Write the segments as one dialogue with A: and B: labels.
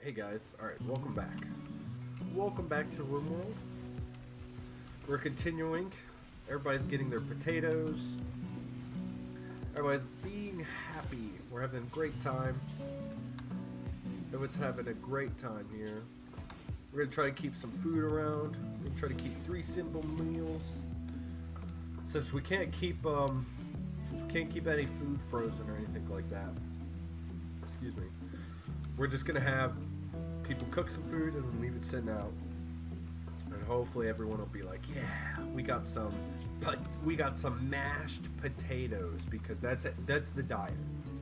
A: Hey guys, alright, welcome back. Welcome back to RimWorld. We're continuing. Everybody's getting their potatoes. Everybody's being happy. We're having a great time. Everyone's having a great time here. We're gonna try to keep some food around. We're gonna try to keep 3 simple meals. Since we can't keep any food frozen or anything like that. Excuse me. We're just gonna have people cook some food and then leave it sitting out, and hopefully everyone will be like, "Yeah, we got some mashed potatoes," because that's it. That's the diet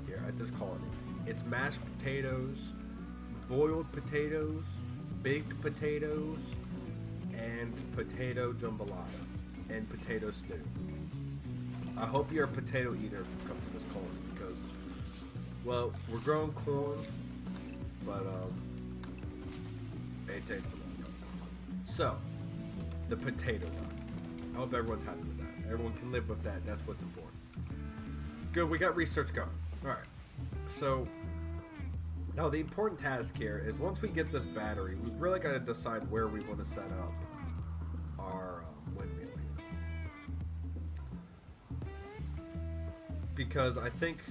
A: here. I just call it. It's mashed potatoes, boiled potatoes, baked potatoes, and potato jambalaya and potato stew. I hope you're a potato eater if you come to this corn because, well, we're growing corn. But, it takes a long time. So, the potato one. I hope everyone's happy with that. Everyone can live with that. That's what's important. Good, we got research going. Alright. So, now the important task here is once we get this battery, we've really got to decide where we want to set up our windmill here. Because I think...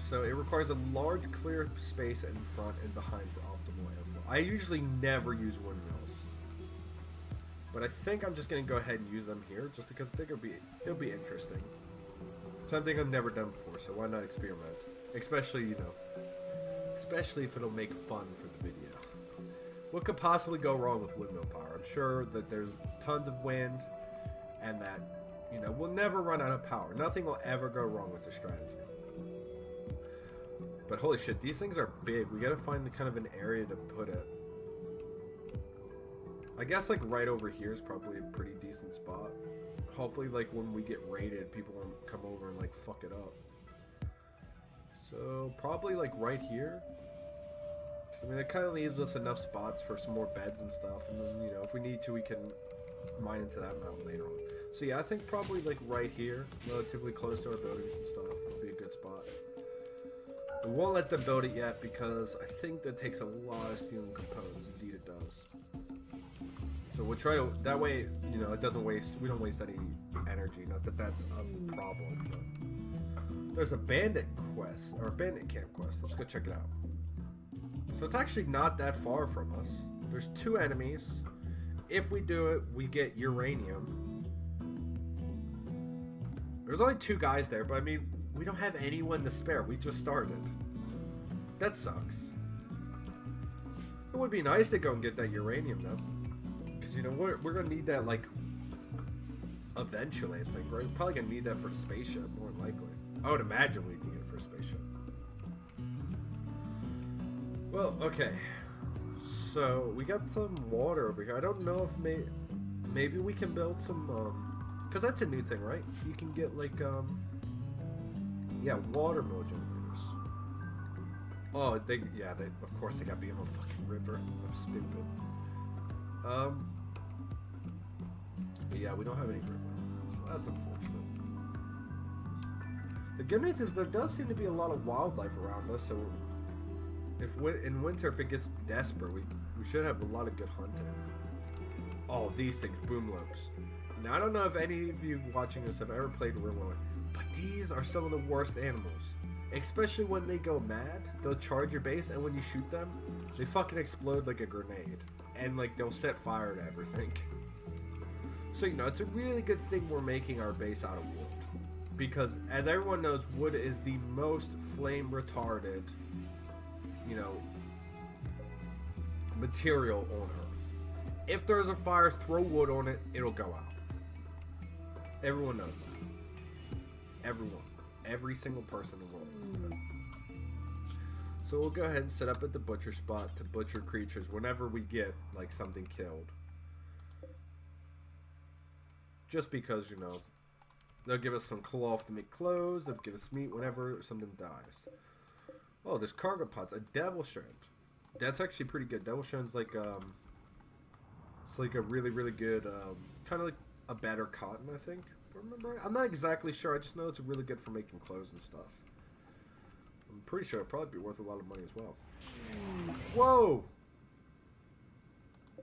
A: So it requires a large clear space in front and behind for optimal airflow. I usually never use windmills, but I think I'm just gonna go ahead and use them here, just because I think it'll be interesting. Something I've never done before, so why not experiment? Especially especially if it'll make fun for the video. What could possibly go wrong with windmill power? I'm sure that there's tons of wind, and that we'll never run out of power. Nothing will ever go wrong with the strategy. But holy shit, these things are big. We gotta find kind of an area to put it. I guess like right over here is probably a pretty decent spot. Hopefully like when we get raided, people won't come over and like fuck it up. So probably like right here. So, I mean, it kind of leaves us enough spots for some more beds and stuff. And then, if we need to, we can mine into that mountain later on. So yeah, I think probably like right here, relatively close to our buildings and stuff, would be a good spot. We won't let them build it yet because I think that takes a lot of steel components. Indeed, it does. So we'll try to. That way, it doesn't waste. We don't waste any energy. Not that that's a problem. But there's a bandit quest or a bandit camp quest. Let's go check it out. So it's actually not that far from us. There's 2 enemies. If we do it, we get uranium. There's only 2 guys there, but I mean. We don't have anyone to spare. We just started. That sucks. It would be nice to go and get that uranium, though. Because, we're going to need that, like, eventually, I think. We're probably going to need that for a spaceship, more than likely. I would imagine we'd need it for a spaceship. Well, okay. So, we got some water over here. I don't know if maybe we can build some, because that's a new thing, right? You can get, like, yeah, water modulators. Oh, they of course they got to be in a fucking river. I'm stupid. But yeah, we don't have any river, so that's unfortunate. The good news is there does seem to be a lot of wildlife around us, so in winter, if it gets desperate, we should have a lot of good hunting. Oh, these things, boomlopes. Now, I don't know if any of you watching this have ever played RimWorld, but these are some of the worst animals. Especially when they go mad, they'll charge your base, and when you shoot them, they fucking explode like a grenade. And, like, they'll set fire to everything. So, it's a really good thing we're making our base out of wood. Because, as everyone knows, wood is the most flame-retarded, material on Earth. If there's a fire, throw wood on it, it'll go out. Everyone knows that. Everyone. Every single person in the world knows that. So we'll go ahead and set up at the butcher spot to butcher creatures whenever we get, like, something killed. Just because, they'll give us some cloth to make clothes, they'll give us meat whenever something dies. Oh, there's cargo pots. A devil strand. That's actually pretty good. Devil strand's like, it's like a really, really good, kind of like a better cotton, I think. If I remember right. I'm not exactly sure. I just know it's really good for making clothes and stuff. I'm pretty sure it'll probably be worth a lot of money as well. Whoa!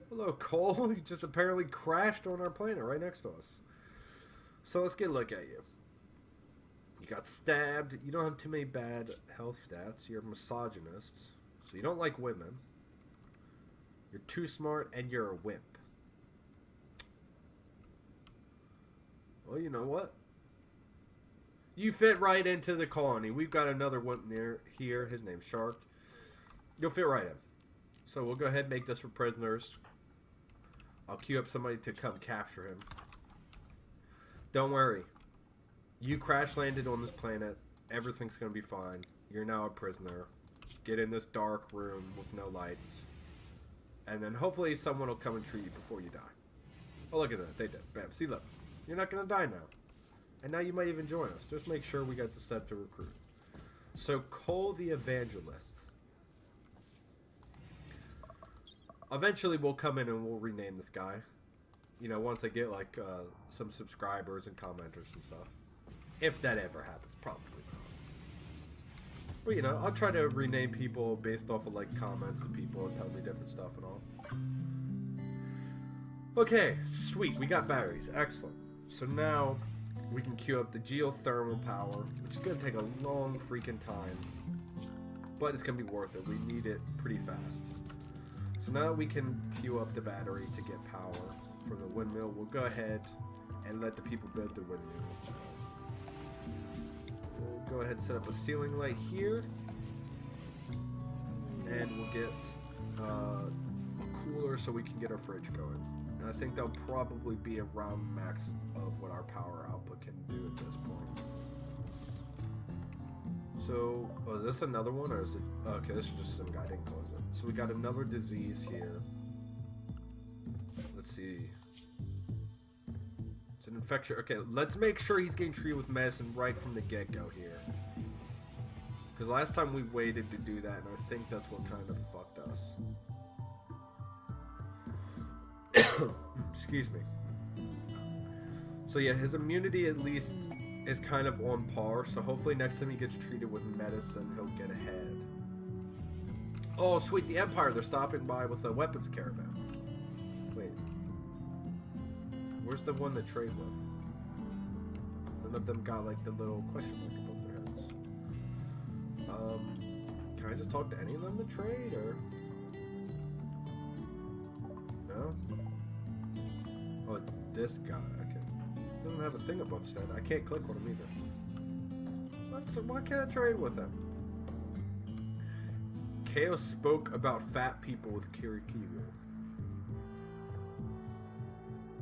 A: Hello, Cole. You just apparently crashed on our planet right next to us. So let's get a look at you. You got stabbed. You don't have too many bad health stats. You're a misogynist. So you don't like women. You're too smart and you're a wimp. Well, you know what? You fit right into the colony. We've got another wimp near here. His name's Shark. You'll fit right in. So we'll go ahead and make this for prisoners. I'll queue up somebody to come capture him. Don't worry. You crash landed on this planet. Everything's going to be fine. You're now a prisoner. Get in this dark room with no lights. And then hopefully someone will come and treat you before you die. Oh, look at that. They did. Bam. See, look. You're not going to die now. And now you might even join us. Just make sure we got the step to recruit. So, Cole the Evangelist. Eventually we'll come in and we'll rename this guy. You know, once I get like some subscribers and commenters and stuff. If that ever happens, probably not. But you know, I'll try to rename people based off of like comments of people and tell me different stuff and all. Okay, sweet, we got batteries, excellent. So now we can queue up the geothermal power, which is gonna take a long freaking time. But it's gonna be worth it, we need it pretty fast. So now we can queue up the battery to get power from the windmill. We'll go ahead and let the people build the windmill. We'll go ahead and set up a ceiling light here. And we'll get a cooler so we can get our fridge going. And I think that'll probably be around max of what our power output can do at this point. So, oh, is this another one, or is it? Okay, this is just some guy didn't close it. So we got another disease here. Let's see. It's an infection. Okay, let's make sure he's getting treated with medicine right from the get-go here. Because last time we waited to do that, and I think that's what kind of fucked us. Excuse me. So yeah, his immunity at least is kind of on par, so hopefully next time he gets treated with medicine, he'll get ahead. Oh, sweet, the Empire, they're stopping by with a weapons caravan. Wait. Where's the one to trade with? None of them got, like, the little question mark above their heads. Can I just talk to any of them to trade, or? No? Oh, this guy, okay. Doesn't have a thing above his head. I can't click on him either. So why can't I trade with him? Chaos spoke about fat people with Kirikiru.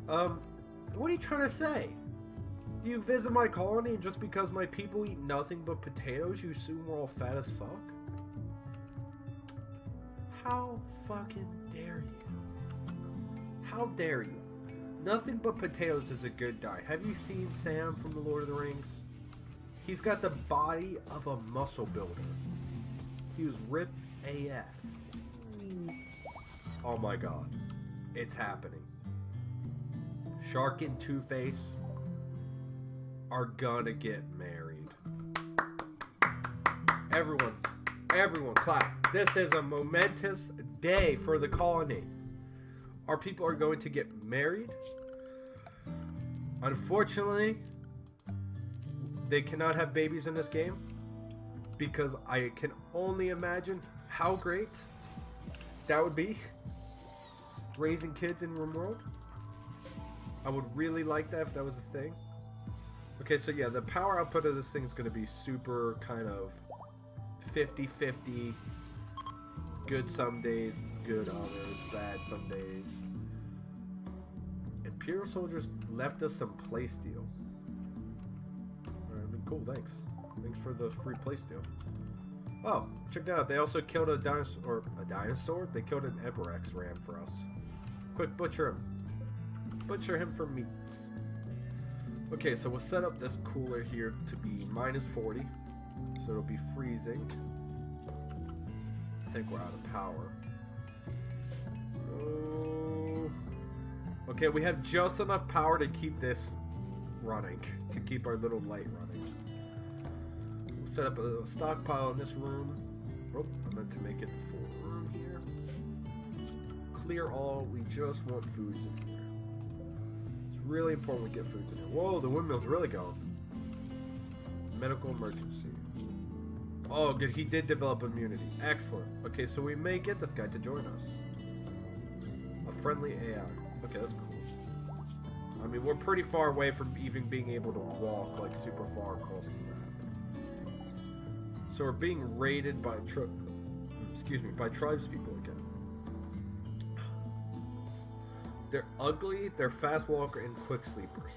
A: What are you trying to say? Do you visit my colony and just because my people eat nothing but potatoes, you assume we're all fat as fuck? How fucking dare you? How dare you? Nothing but potatoes is a good diet. Have you seen Sam from the Lord of the Rings? He's got the body of a muscle builder. He was ripped AF. Oh my god. It's happening. Shark and Two-Face are gonna get married. Everyone clap. This is a momentous day for the colony. Our people are going to get married. Unfortunately, they cannot have babies in this game because I can only imagine how great that would be, raising kids in RimWorld. I would really like that if that was a thing. Okay, so yeah, the power output of this thing is going to be super kind of 50-50. Good some days, good others, bad some days. Imperial soldiers left us some playsteel. Alright, cool, thanks. Thanks for the free playsteel. Oh, check that out. They also killed a dinosaur. A dinosaur? They killed an Eberex ram for us. Quick, butcher him. Butcher him for meat. Okay, so we'll set up this cooler here to be -40. So it'll be freezing. I think we're out of power. Oh. Okay, we have just enough power to keep this running. To keep our little light running. We'll set up a stockpile in this room. Oh, I meant to make it the full room here. Clear all. We just want foods in here. It's really important we get foods in here. Whoa, the windmill's really going. Medical emergency. Oh, good. He did develop immunity. Excellent. Okay, so we may get this guy to join us. A friendly AI. Okay, that's cool. I mean, we're pretty far away from even being able to walk, like, super far across the map. So we're being raided by by tribespeople again. They're ugly, they're fast walker, and quick sleepers.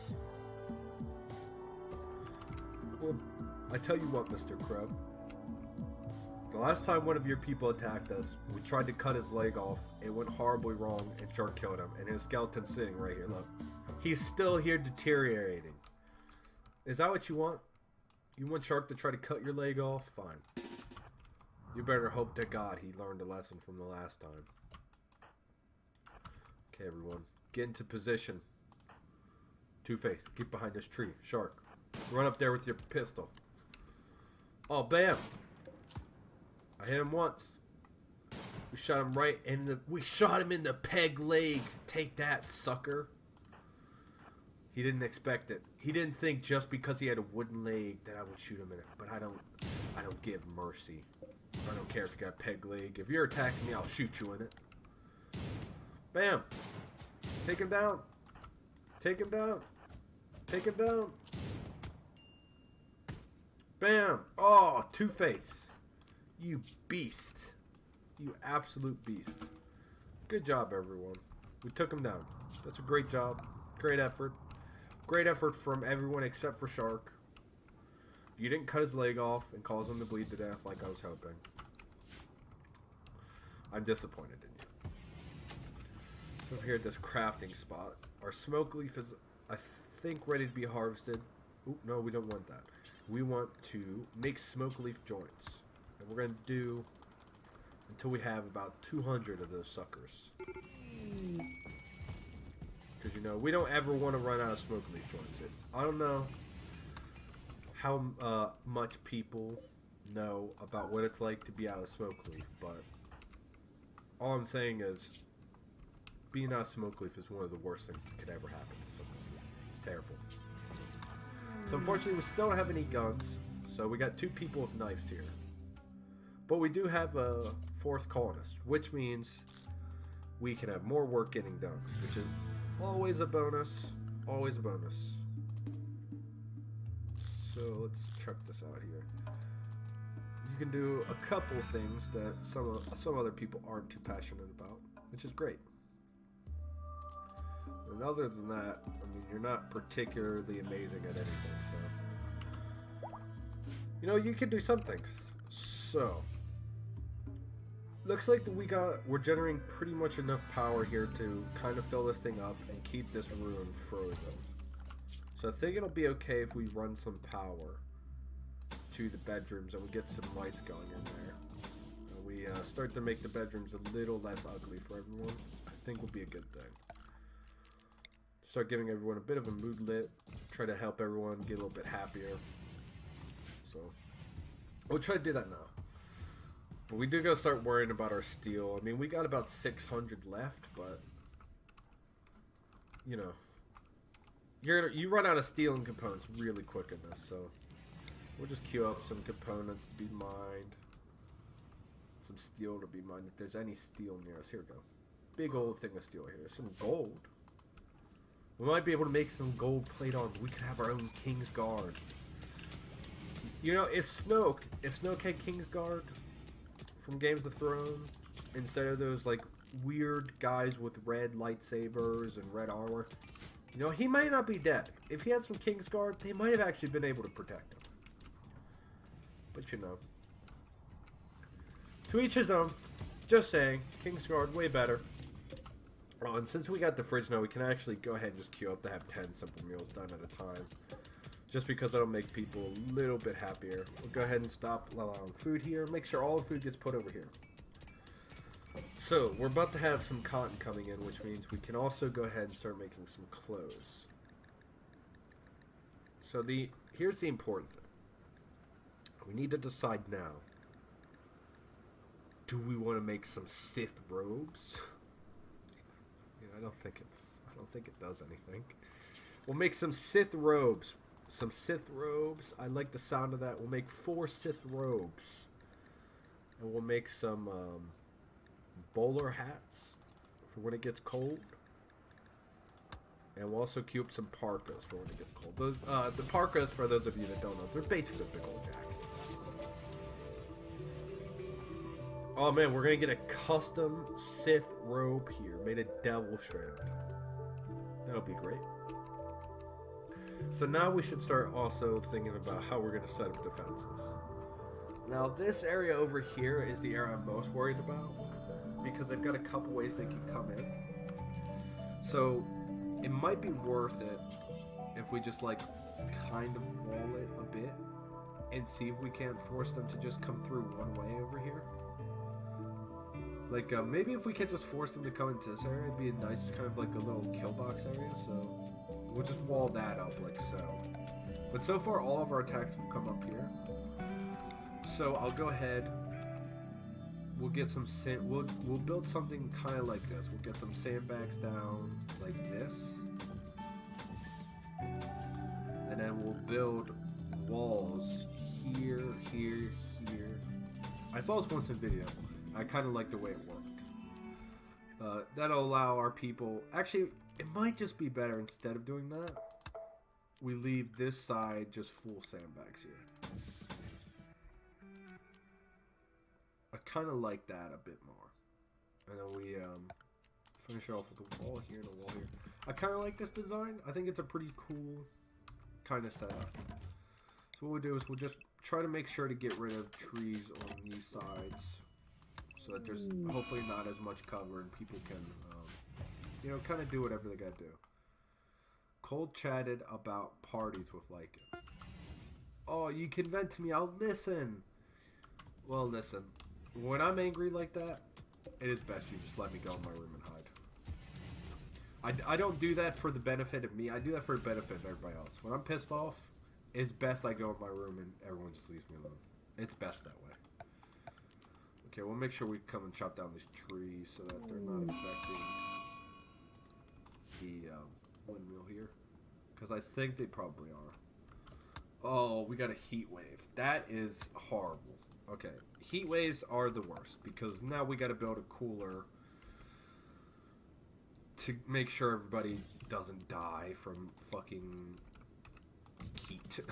A: Well, I tell you what, Mr. Crab. The last time one of your people attacked us, we tried to cut his leg off. It went horribly wrong, and Shark killed him. And his skeleton's sitting right here, look. He's still here deteriorating. Is that what you want? You want Shark to try to cut your leg off? Fine. You better hope to God he learned a lesson from the last time. Okay, everyone. Get into position. Two-Face, get behind this tree. Shark, run up there with your pistol. Oh, bam! I hit him once. We shot him right in the... We shot him in the peg leg. Take that, sucker. He didn't expect it. He didn't think just because he had a wooden leg that I would shoot him in it. But I don't give mercy. I don't care if you got a peg leg. If you're attacking me, I'll shoot you in it. Bam! Take him down. Take him down. Take him down. Bam! Oh, Two-Face. You beast. You absolute beast. Good job, everyone. We took him down. That's a great job. Great effort. Great effort from everyone except for Shark. You didn't cut his leg off and cause him to bleed to death like I was hoping. I'm disappointed in you. So here at this crafting spot, our smoke leaf is, I think, ready to be harvested. Oop, no, we don't want that. We want to make smoke leaf joints. And we're going to do until we have about 200 of those suckers. Because, you know, we don't ever want to run out of smoke leaf joints. I don't know how much people know about what it's like to be out of smoke leaf, but all I'm saying is being out of smoke leaf is one of the worst things that could ever happen to someone. It's terrible. So unfortunately, we still don't have any guns, so we got 2 people with knives here. But we do have a 4th colonist, which means we can have more work getting done, which is always a bonus. Always a bonus. So let's check this out here. You can do a couple things that some other people aren't too passionate about, which is great. And other than that, I mean, you're not particularly amazing at anything, so... You know, you can do some things. So... Looks like we're generating pretty much enough power here to kind of fill this thing up and keep this room frozen. So I think it'll be okay if we run some power to the bedrooms and we get some lights going in there. And we start to make the bedrooms a little less ugly for everyone. I think will be a good thing. Start giving everyone a bit of a mood lit. Try to help everyone get a little bit happier. So we'll try to do that now. But we do gotta start worrying about our steel. I mean, we got about 600 left, but you know, you run out of steel and components really quick in this. So we'll just queue up some components to be mined, some steel to be mined. If there's any steel near us, here we go. Big old thing of steel here. Some gold. We might be able to make some gold plate armor. We could have our own King's Guard. You know, if Snoke had King's Guard from Games of Thrones, instead of those like weird guys with red lightsabers and red armor, you know, he might not be dead. If he had some King's Guard, they might have actually been able to protect him. But you know, to each his own. Just saying, King's Guard way better. Oh, and since we got the fridge now, we can actually go ahead and just queue up to have 10 simple meals done at a time. Just because that'll make people a little bit happier. We'll go ahead and stop allowing food here. Make sure all the food gets put over here. So, we're about to have some cotton coming in, which means we can also go ahead and start making some clothes. So here's the important thing. We need to decide now Do we want to make some Sith robes? Yeah, I don't think it does anything. We'll make some Sith robes. Some Sith robes. I like the sound of that. We'll make 4 Sith robes. And we'll make some bowler hats for when it gets cold. And we'll also queue up some parkas for when it gets cold. Those, the parkas, for those of you that don't know, they're basically big old jackets. Oh man, we're gonna get a custom Sith robe here, made of devil strand. That'll be great. So now we should start also thinking about how we're gonna set up defenses. Now this area over here is the area I'm most worried about, because they've got a couple ways they can come in. So it might be worth it if we just like kind of wall it a bit and see if we can't force them to just come through one way over here. Like, maybe if we could just force them to come into this area, it'd be a nice kind of like a little kill box area, so we'll just wall that up like so. But so far, all of our attacks have come up here. So I'll go ahead, we'll get some we'll build something kind of like this. We'll get some sandbags down like this. And then we'll build walls here, here, here. I saw this once in video. I kind of like the way it worked. That'll allow our people... Actually, it might just be better instead of doing that. We leave this side just full sandbags here. I kind of like that a bit more. And then we finish off with a wall here and a wall here. I kind of like this design. I think it's a pretty cool kind of setup. So what we'll do is we'll just try to make sure to get rid of trees on these sides, so that there's hopefully not as much cover and people can, you know, kind of do whatever they gotta do. Cold chatted about parties with Lycan. Oh, you can vent to me, I'll listen. Well, listen. When I'm angry like that, it is best you just let me go in my room and hide. I don't do that for the benefit of me. I do that for the benefit of everybody else. When I'm pissed off, it's best I go in my room and everyone just leaves me alone. It's best that way. Okay, we'll make sure we come and chop down these trees so that they're not affecting the windmill here. Because I think they probably are. Oh, we got a heat wave. That is horrible. Okay, heat waves are the worst because now we got to build a cooler to make sure everybody doesn't die from fucking heat. So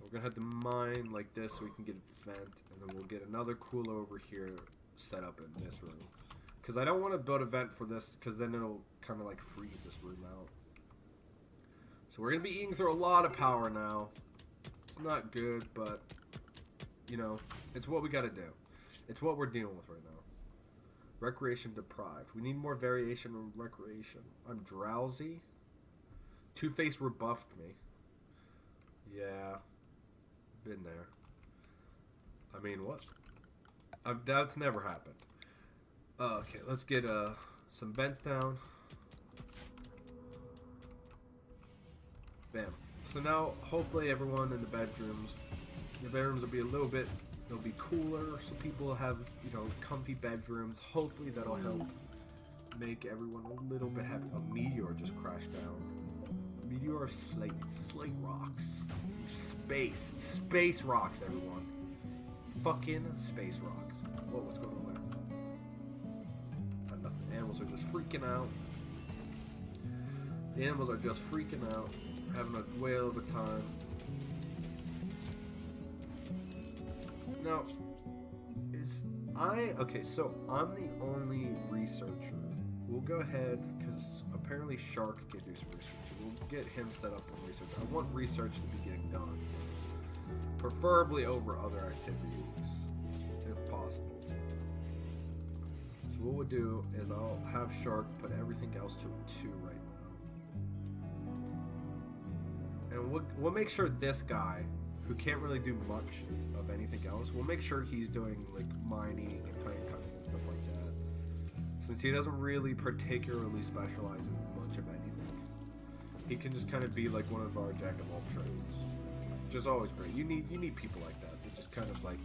A: we're gonna have to mine like this so we can get a vent, and then we'll get another cooler over here set up in this room. Because I don't want to build a vent for this, because then it'll kind of like freeze this room out. So we're gonna be eating through a lot of power now. It's not good, but you know, it's what we gotta do. It's what we're dealing with right now. Recreation deprived. We need more variation in recreation. I'm drowsy. Two-Face rebuffed me. Yeah. Been there. I mean, what? That's never happened. Okay, let's get some vents down. Bam. So now, hopefully everyone in the bedrooms will be a little bit, they'll be cooler, so people will have, you know, comfy bedrooms. Hopefully that'll help make everyone a little bit happy. A meteor just crashed down. Meteor of slate rocks. Space rocks, everyone. Fucking space rocks. Whoa, what's going on there? Nothing. Animals are just freaking out. The animals are just freaking out, having a whale of a time. Now, okay, so I'm the only researcher. We'll go ahead, because apparently Shark can do some research. We'll get him set up on research. I want research to be getting done. Preferably over other activities, if possible. So what we'll do is I'll have Shark put everything else to a 2 right now. And we'll make sure this guy, who can't really do much of anything else, we'll make sure he's doing like mining and plant cutting and stuff like that. Since he doesn't really particularly specialize in much of anything, he can just kind of be like one of our jack of all trades, which is always great. You need people like that. They just kind of like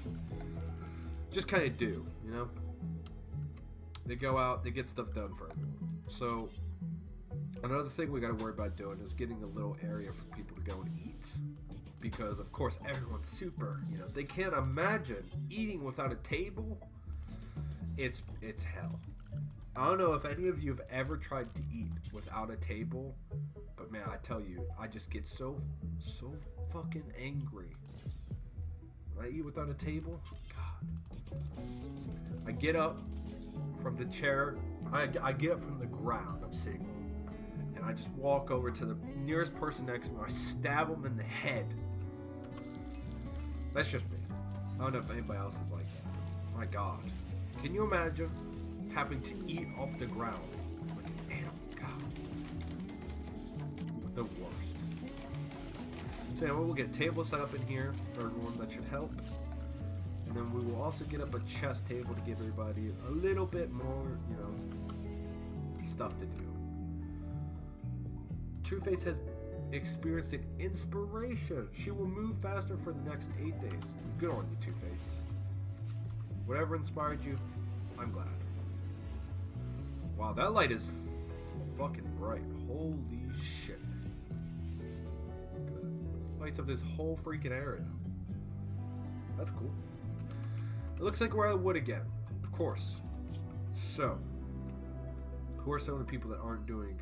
A: just kind of do, you know? They go out, they get stuff done for everyone. So, another thing we got to worry about doing is getting a little area for people to go and eat. Because, of course, everyone's super, you know, they can't imagine eating without a table. It's hell. I don't know if any of you have ever tried to eat without a table, but man, I tell you, I just get so fucking angry when I eat without a table. God. I get up from the chair, I get up from the ground I'm sitting on, and I just walk over to the nearest person next to me, I stab them in the head. That's just me. I don't know if anybody else is like that. My God. Can you imagine having to eat off the ground like an animal? God. The worst. So anyway, we'll get tables set up in here for everyone. That should help. And then we will also get up a chess table to give everybody a little bit more, you know, stuff to do. Two-Face has experienced an inspiration. She will move faster for the next 8 days. Good on you, Two-Face. Whatever inspired you, I'm glad. Wow, that light is fucking bright. Holy shit. Lights up this whole freaking area. That's cool. It looks like we're out of wood again. Of course. So, who are some of the people that aren't doing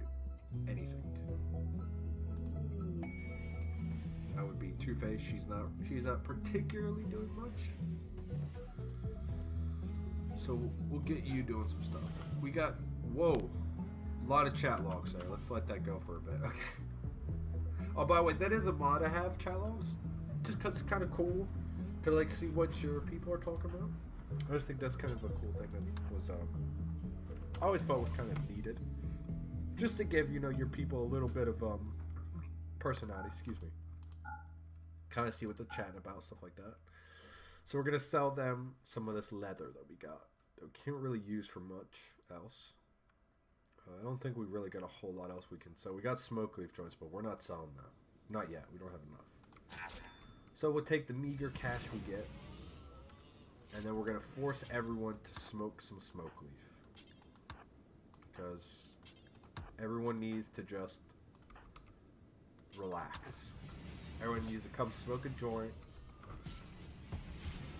A: anything? That would be Two-Face. She's not particularly doing much. So we'll get you doing some stuff. We got, whoa, a lot of chat logs there. Let's let that go for a bit. Okay. Oh, by the way, that is a mod I have, chat logs. Just because it's kind of cool to like see what your people are talking about. I just think that's kind of a cool thing that was, I always felt was kind of needed. Just to give, you know, your people a little bit of, personality, excuse me. Kind of see what they're chatting about, stuff like that. So we're going to sell them some of this leather that we got. That we can't really use for much else. I don't think we really got a whole lot else we can sell. We got smoke leaf joints, but we're not selling that. Not yet. We don't have enough. So we'll take the meager cash we get. And then we're going to force everyone to smoke some smoke leaf. Because everyone needs to just relax. Everyone needs to come smoke a joint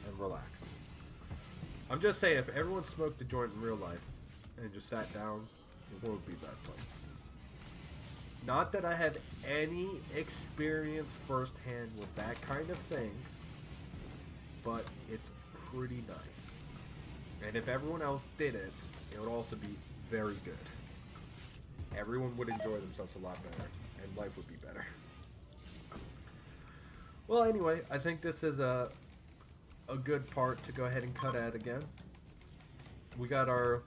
A: and relax. I'm just saying, if everyone smoked a joint in real life and just sat down, the world would be a bad place. Not that I have any experience firsthand with that kind of thing, but it's pretty nice. And if everyone else did it, it would also be very good. Everyone would enjoy themselves a lot better, and life would be better. Well, anyway, I think this is a good part to go ahead and cut at again. We got our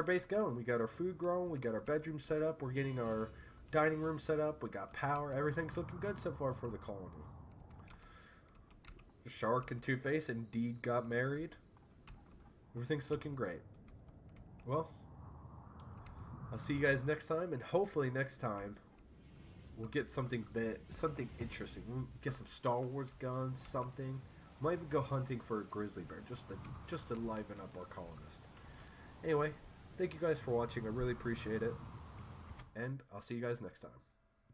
A: base going. We got our food growing. We got our bedroom set up. We're getting our dining room set up. We got power. Everything's looking good so far for the colony. Shark and Two-Face indeed got married. Everything's looking great. Well, I'll see you guys next time, and hopefully next time we'll get something interesting. We'll get some Star Wars guns, something. Might even go hunting for a grizzly bear, just to liven up our colonist. Anyway, thank you guys for watching. I really appreciate it. And I'll see you guys next time.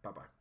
A: Bye-bye.